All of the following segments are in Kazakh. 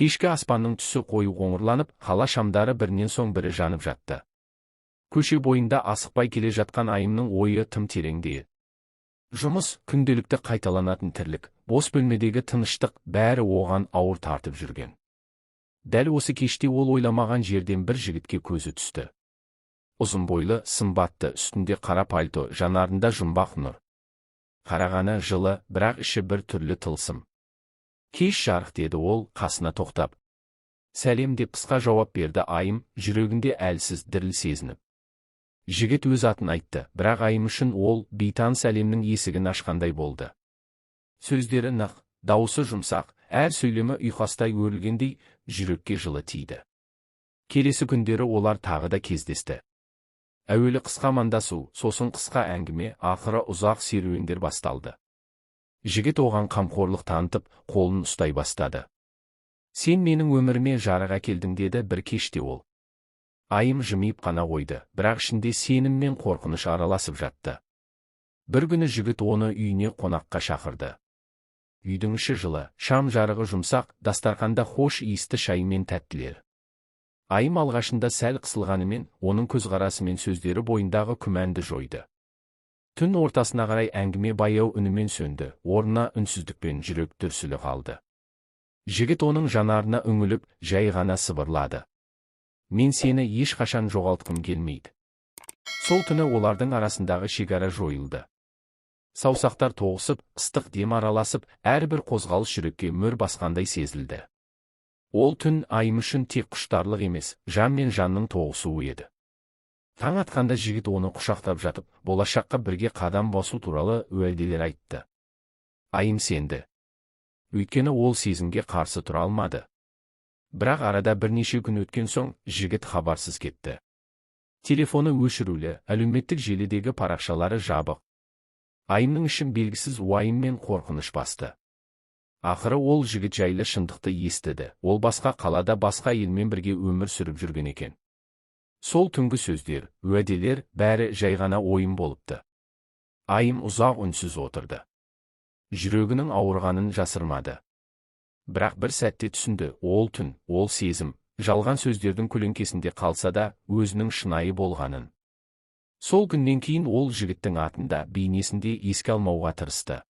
Кешкі аспанның түсі қою қоңырланып, қала шамдары бірінен соң бірі жанып жатты. Көше бойында асықпай келе жатқан Айымның ойы тым тереңде. Жұмыс, күнделікті қайталанатын тірлік, бос бөлмедегі тыныштық, бәрі оған ауыр тартып жүрген. Дәл осы кеште ол ойламаған жерден бір жігітке көзі түсті. Ұзын бойлы, сымбатты, үстінде қара пальто, жанарында жұмбақ нұр. Қарағаны жылы, бірақ іші бір түрлі тылсым. Кеш жарық, деді ол, қасына тоқтап. Сәлем деп қысқа жауап берді Айым, жүрегінде әлсіз діріл сезініп. Жігіт өз атын айтты, бірақ Айым үшін ол бейтаныс әлемнің есігін ашқандай болды. Сөздері нық, дауысы жұмсақ, әр сөйлемі ұйқастай өрілгендей, жүрекке жылы тиді. Келесі күндері олар тағы да кездесті. Әуелі қысқа амандасу, сосын қысқа әңгіме, ақыры ұзақ серуендер басталды. Жігіт оған қамқорлық танытып, қолын ұстай бастады. Сен менің өміріме жарық әкелдің, деді бір кеште ол. Айым жымиып қана қойды, бірақ ішінде сенім мен қорқыныш араласып жатты. Бір күні жігіт оны үйіне қонаққа шақырды. Үйдің іші жылы, шам жарығы жұмсақ, дастарханда хош иісті шай мен тәттілер. Айым алғашында сәл қысылғанымен, оның көзқарасы мен сөздері бойындағы күмәнді жойды. Түн ортасына қарай әңгіме баяу үнімен сөнді, орнына үнсіздікпен жүрек дүрсілі қалды. Жігіт оның жанарына үңіліп, жай ғана сыбырлады. Мен сені ешқашан жоғалтқым келмейді. Сол түні олардың арасындағы шекара жойылды. Саусақтар тоғысып, ыстық дем араласып, әрбір қозғалыс жүрекке мөр басқандай сезілді. Ол түн Айым үшін тек құштарлық емес, жан мен жанның тоғысуы еді. Таң атқанда жігіт оны құшақтап жатып, болашаққа бірге қадам басу туралы уәделер айтты. Айым сенді. Өйткені ол сезімге қарсы тұра алмады. Бірақ арада бірнеше күн өткен соң, жігіт хабарсыз кетті. Телефоны өшірулі, әлеуметтік желідегі парақшалары жабық. Айымның ішін белгісіз уайым мен қорқыныш басты. Ақыры ол жігіт жайлы шындықты естіді. Ол басқа қалада басқа елмен бірге өмір сүріп жүрген екен. Сол түнгі сөздер, уәделер, бәрі жай ғана ойын болыпты. Айым ұзақ үнсіз отырды. Жүрегінің ауырғанын жасырмады. Бірақ бір сәтте түсінді, ол түн, ол сезім, жалған сөздердің көлеңкесінде қалса да, өзінің шынайы болғанын. Сол күннен кейін ол жігіттің атында, бейнесінде еске алмауға тырысты.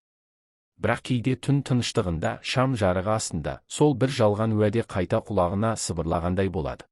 Бірақ кейде түн тыныштығында, шам жарығы астында, сол бір жалған уәде қайта құлағына сыбырлағандай болады.